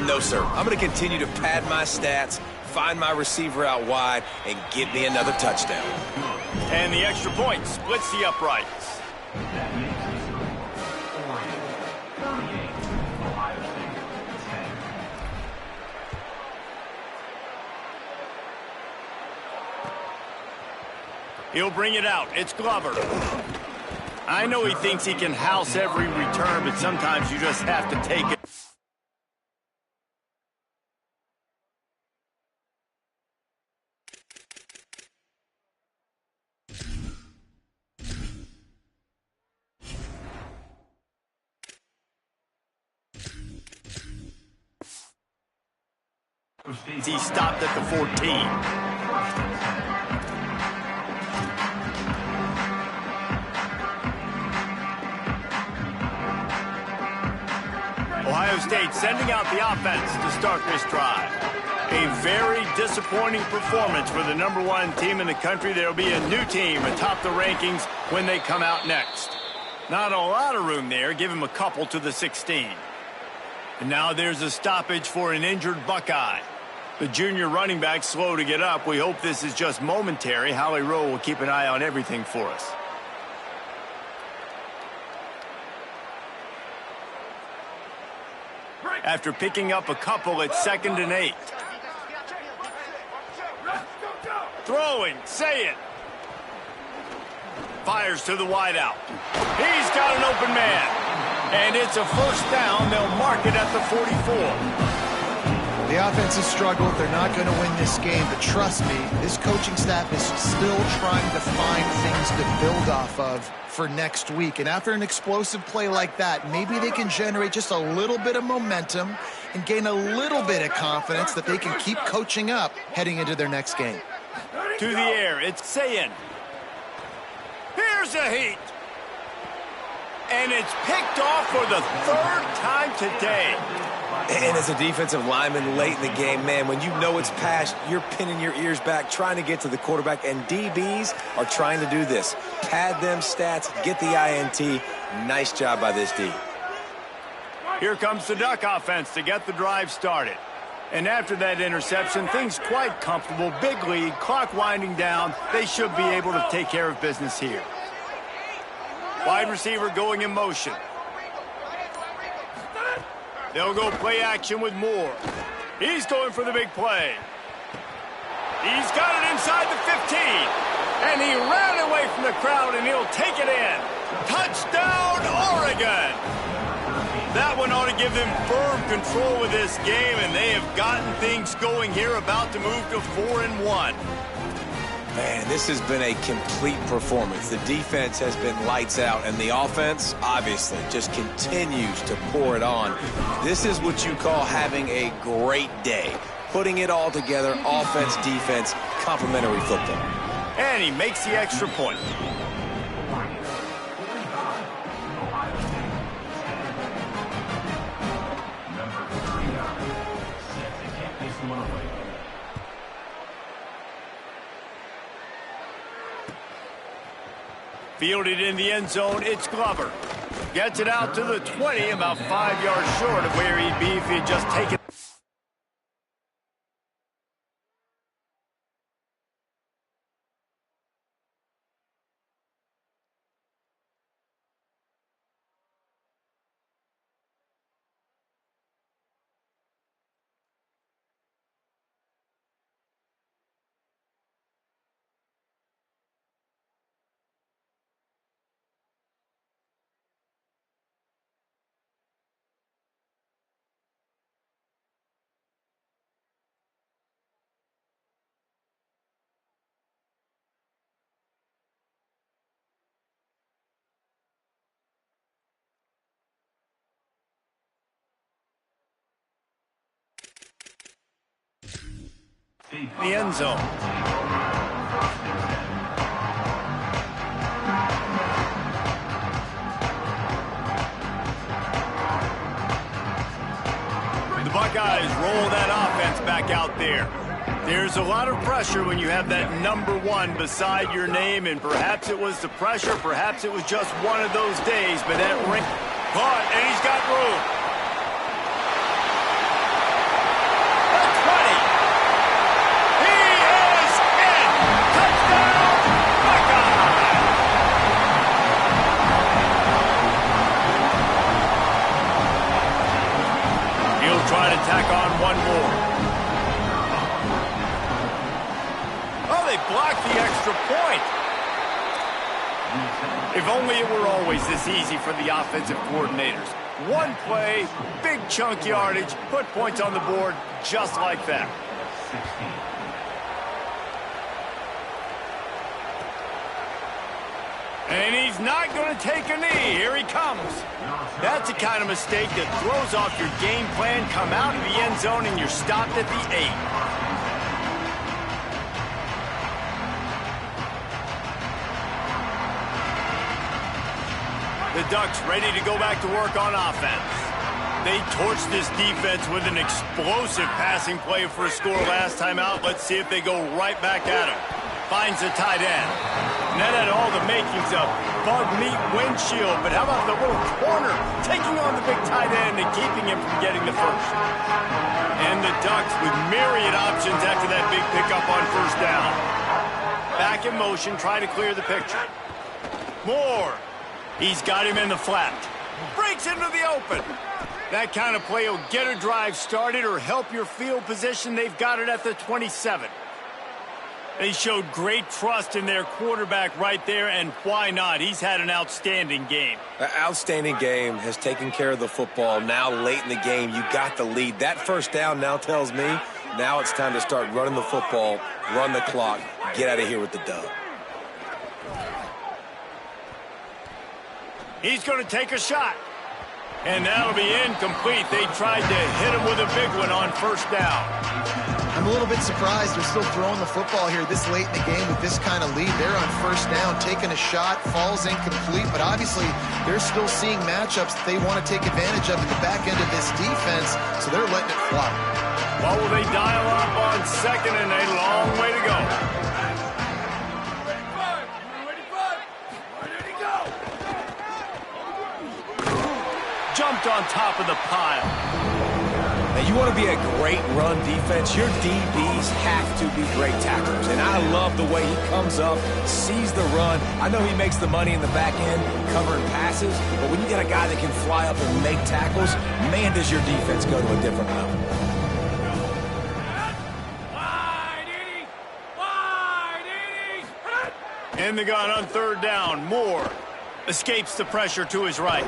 [SPEAKER 3] No, sir. I'm going to continue to pad my stats, find my receiver out wide, and get me another touchdown.
[SPEAKER 2] And the extra point splits the uprights. He'll bring it out. It's Glover. I know he thinks he can house every return, but sometimes you just have to take it. He stopped at the 14. Ohio State sending out the offense to start this drive. A very disappointing performance for the #1 team in the country. There will be a new team atop the rankings when they come out next. Not a lot of room there. Give him a couple to the 16. And now there's a stoppage for an injured Buckeye. The junior running back slow to get up. We hope this is just momentary. Howie Rowe will keep an eye on everything for us. After picking up a couple, it's 2nd and 8. Throwing, say it. Fires to the wideout. He's got an open man. And it's a first down. They'll mark it at the 44.
[SPEAKER 1] The offense has struggled. They're not going to win this game. But trust me, this coaching staff is still trying to find things to build off of for next week. And after an explosive play like that, maybe they can generate just a little bit of momentum and gain a little bit of confidence that they can keep coaching up heading into their next game.
[SPEAKER 2] To the air, it's Sayin. Here's a heat. And it's picked off for the 3rd time today.
[SPEAKER 3] And as a defensive lineman late in the game, man, when you know it's past, you're pinning your ears back, trying to get to the quarterback, and DBs are trying to do this. Pad them stats, get the INT. Nice job by this D.
[SPEAKER 2] Here comes the Duck offense to get the drive started. And after that interception, things quite comfortable. Big lead, clock winding down. They should be able to take care of business here. Wide receiver going in motion. They'll go play action with Moore. He's going for the big play. He's got it inside the 15. And he ran away from the crowd, and he'll take it in. Touchdown, Oregon! That one ought to give them firm control of this game, and they have gotten things going here, about to move to 4-1.
[SPEAKER 3] Man, this has been a complete performance. The defense has been lights out, and the offense, obviously, just continues to pour it on. This is what you call having a great day. Putting it all together, offense, defense, complementary football.
[SPEAKER 2] And he makes the extra point. Fielded in the end zone, it's Glover. Gets it out to the 20, about 5 yards short of where he'd be if he had just taken. The end zone. The Buckeyes roll that offense back out there. There's a lot of pressure when you have that #1 beside your name, and perhaps it was the pressure, perhaps it was just one of those days, but that ring caught, and he's got room. Try to tack on one more. Oh, they blocked the extra point. If only it were always this easy for the offensive coordinators. One play, big chunk yardage, put points on the board just like that. And he's not going to take a knee. Here he comes. That's the kind of mistake that throws off your game plan. Come out of the end zone and you're stopped at the 8. The Ducks ready to go back to work on offense. They torched this defense with an explosive passing play for a score last time out. Let's see if they go right back at him. Finds the tight end. And that had all the makings of bug meat windshield. But how about the little corner taking on the big tight end and keeping him from getting the first? And the Ducks with myriad options after that big pickup on first down. Back in motion, try to clear the picture. Moore. He's got him in the flat. Breaks into the open. That kind of play will get a drive started or help your field position. They've got it at the 27. They showed great trust in their quarterback right there, and why not? He's had an outstanding game.
[SPEAKER 3] An outstanding game, has taken care of the football. Now late in the game, you got the lead. That first down now tells me now it's time to start running the football, run the clock, get out of here with the dub.
[SPEAKER 2] He's going to take a shot. And that'll be incomplete. They tried to hit him with a big one on first down.
[SPEAKER 1] I'm a little bit surprised they're still throwing the football here this late in the game with this kind of lead. They're on first down, taking a shot, falls incomplete, but obviously they're still seeing matchups that they want to take advantage of in the back end of this defense, so they're letting it fly.
[SPEAKER 2] Well, will they dial up on second and a long way to go? Jumped on top of the pile.
[SPEAKER 3] Now, you want to be a great run defense, your DBs have to be great tacklers. And I love the way he comes up, sees the run. I know he makes the money in the back end covering passes, but when you got a guy that can fly up and make tackles, man, does your defense go to a different level.
[SPEAKER 2] In the gun on third down, Moore escapes the pressure to his right.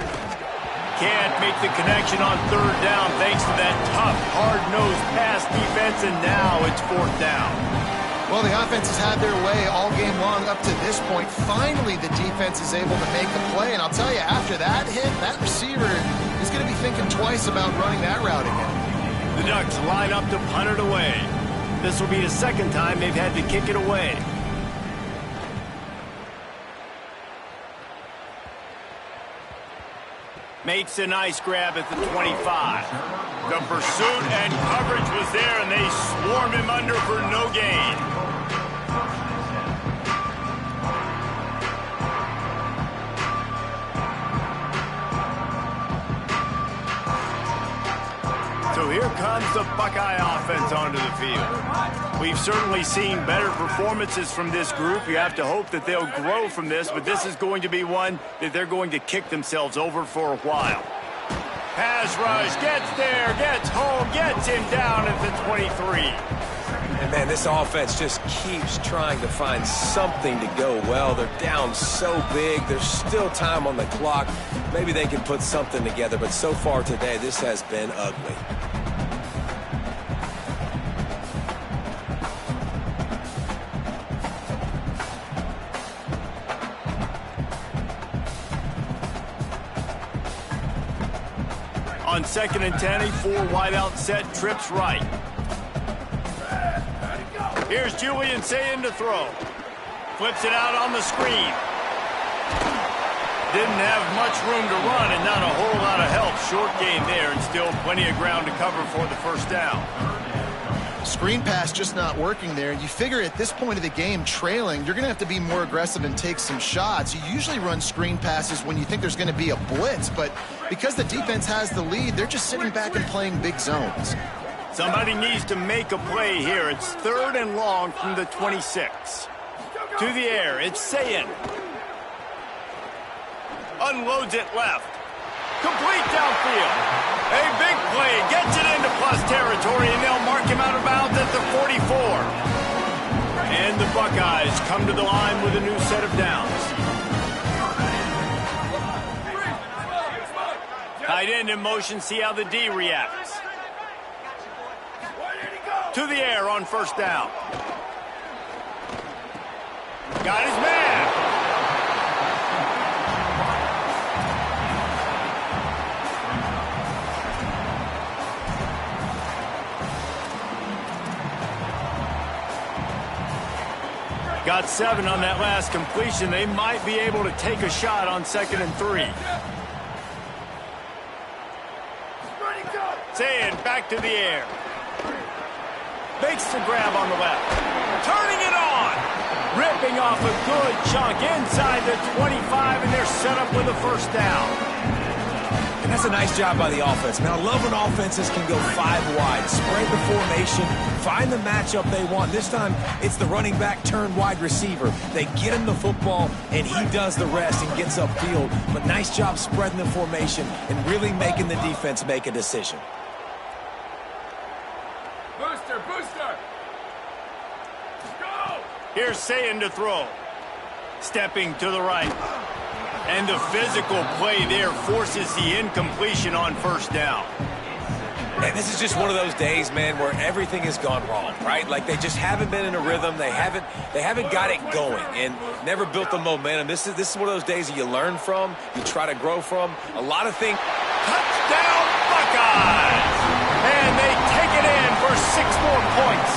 [SPEAKER 2] Can't make the connection on third down thanks to that tough, hard-nosed pass defense, and now it's fourth down.
[SPEAKER 1] Well, the offense has had their way all game long up to this point. Finally, the defense is able to make a play, and I'll tell you, after that hit, that receiver is going to be thinking twice about running that route again.
[SPEAKER 2] The Ducks line up to punt it away. This will be the second time they've had to kick it away. Makes a nice grab at the 25. The pursuit and coverage was there, and they swarm him under for no gain. So here comes the Buckeye offense onto the field. We've certainly seen better performances from this group. You have to hope that they'll grow from this, but this is going to be one that they're going to kick themselves over for a while. Pass rush, gets there, gets home, gets him down at the 23.
[SPEAKER 3] And, man, this offense just keeps trying to find something to go well. They're down so big. There's still time on the clock. Maybe they can put something together, but so far today, this has been ugly.
[SPEAKER 2] On second and 10, a four-wide-out set, trips right. Here's Julian Sayin to throw. Flips it out on the screen. Didn't have much room to run and not a whole lot of help. Short gain there and still plenty of ground to cover for the first down.
[SPEAKER 1] Screen pass just not working there. You figure at this point of the game, trailing, you're going to have to be more aggressive and take some shots. You usually run screen passes when you think there's going to be a blitz, but because the defense has the lead, they're just sitting back and playing big zones.
[SPEAKER 2] Somebody needs to make a play here. It's third and long from the 26. To the air, it's Sayin. Unloads it left. Complete downfield. A big play, gets it into plus territory, and they'll mark him out of bounds at the 44. And the Buckeyes come to the line with a new set of downs. Tight end in motion, see how the D reacts. To the air on first down. Got his man. Got 7 on that last completion. They might be able to take a shot on 2nd and 3. Saying back to the air. Makes the grab on the left. Turning it on. Ripping off a good chunk inside the 25, and they're set up with a first down.
[SPEAKER 3] And that's a nice job by the offense. Man, I love when offenses can go 5 wide, spread the formation, find the matchup they want. This time, it's the running back turned wide receiver. They get him the football, and he does the rest and gets upfield. But nice job spreading the formation and really making the defense make a decision.
[SPEAKER 5] Booster, booster! Go!
[SPEAKER 2] Here's Sayin to throw. Stepping to the right. And the physical play there forces the incompletion on first down.
[SPEAKER 3] And this is just one of those days, man, where everything has gone wrong, right? Like they just haven't been in a rhythm. They haven't got it going and never built the momentum. This is one of those days that you learn from, you try to grow from. A lot of things.
[SPEAKER 2] Touchdown, Buckeyes! And they take it in for 6 more points.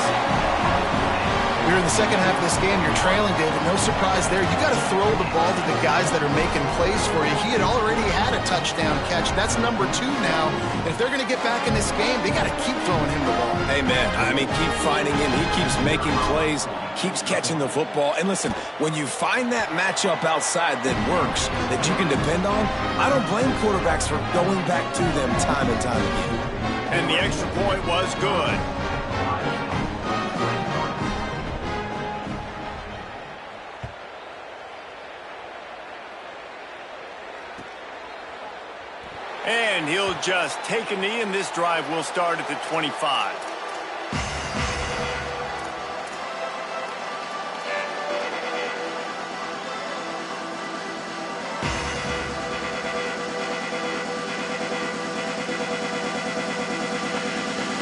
[SPEAKER 1] We're in the second half of this game. You're trailing, David. No surprise there. You got to throw the ball to the guys that are making plays for you. He had already had a touchdown catch. That's number 2 now. And if they're going to get back in this game, they got to keep throwing him the ball.
[SPEAKER 3] Amen. I mean, keep finding him. He keeps making plays, keeps catching the football. And listen, when you find that matchup outside that works, that you can depend on, I don't blame quarterbacks for going back to them time and time again.
[SPEAKER 2] And the extra point was good. And he'll just take a knee, and this drive will start at the 25.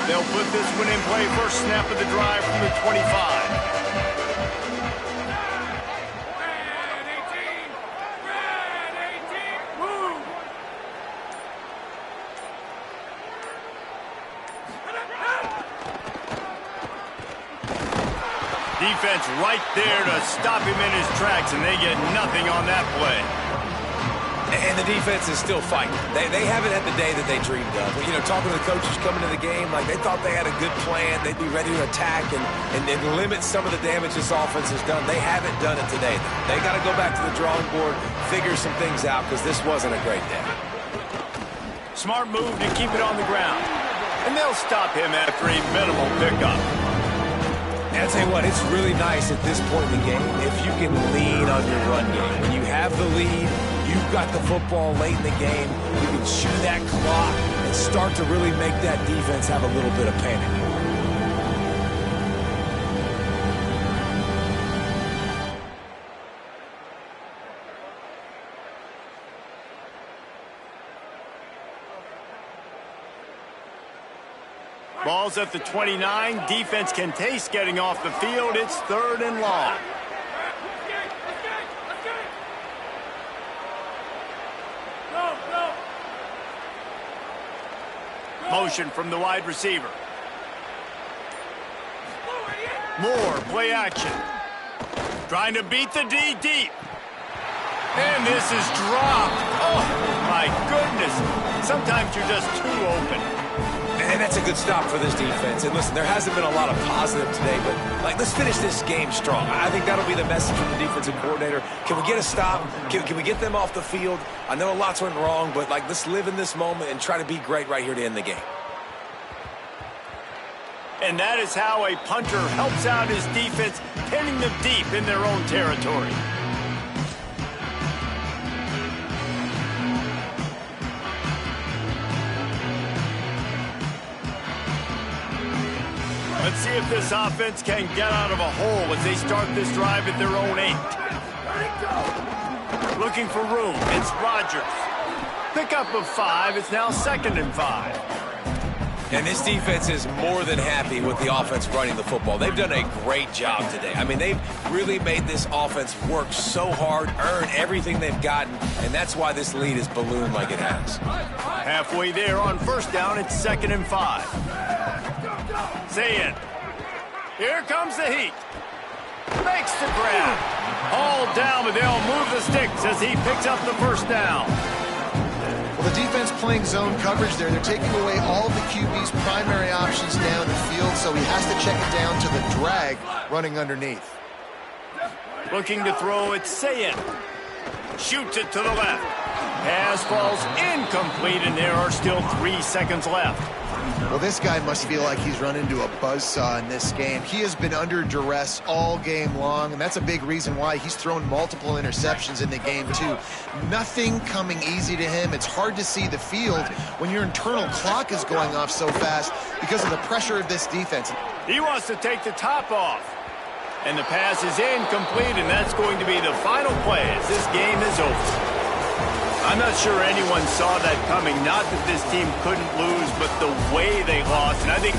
[SPEAKER 2] They'll put this one in play. First snap of the drive from the 25. Defense right there to stop him in his tracks, and they get nothing on that play.
[SPEAKER 3] And the defense is still fighting. They haven't had the day that they dreamed of. You know, talking to the coaches coming to the game, like they thought they had a good plan. They'd be ready to attack and limit some of the damage this offense has done. They haven't done it today. They got to go back to the drawing board, figure some things out, because this wasn't a great day.
[SPEAKER 2] Smart move to keep it on the ground. And they'll stop him after a minimal pickup.
[SPEAKER 3] And I'll tell you what, it's really nice at this point in the game if you can lean on your run game. When you have the lead, you've got the football late in the game, you can chew that clock and start to really make that defense have a little bit of panic.
[SPEAKER 2] Ball's at the 29. Defense can taste getting off the field. It's 3rd and long. Motion from the wide receiver. More play action. Trying to beat the D deep. And this is dropped. Oh, my goodness. Sometimes you're just too open.
[SPEAKER 3] And that's a good stop for this defense. And listen, there hasn't been a lot of positive today, but let's finish this game strong. I think that'll be the message from the defensive coordinator. Can we get a stop? Can we get them off the field? I know a lot's went wrong, but let's live in this moment and try to be great right here to end the game.
[SPEAKER 2] And that is how a punter helps out his defense, pinning them deep in their own territory. Let's see if this offense can get out of a hole as they start this drive at their own 8. Looking for room. It's Rodgers. Pickup of 5. It's now 2nd and 5.
[SPEAKER 3] And this defense is more than happy with the offense running the football. They've done a great job today. I mean, they've really made this offense work so hard, earn everything they've gotten, and that's why this lead is ballooned like it has.
[SPEAKER 2] Halfway there on first down, it's 2nd and 5. Say it. Here comes the heat. Makes the grab. Hauled down, but they'll move the sticks as he picks up the first down.
[SPEAKER 1] Well, the defense playing zone coverage there. They're taking away all of the QB's primary options down the field, so he has to check it down to the drag running underneath.
[SPEAKER 2] Looking to throw, it's Sayin. Shoots it to the left. Pass falls incomplete, and there are still 3 seconds left.
[SPEAKER 1] Well, this guy must feel like he's run into a buzzsaw in this game. He has been under duress all game long, and that's a big reason why he's thrown multiple interceptions in the game, too. Nothing coming easy to him. It's hard to see the field when your internal clock is going off so fast because of the pressure of this defense.
[SPEAKER 2] He wants to take the top off. And the pass is incomplete, and that's going to be the final play as this game is over. I'm not sure anyone saw that coming. Not that this team couldn't lose, but the way they lost. And I think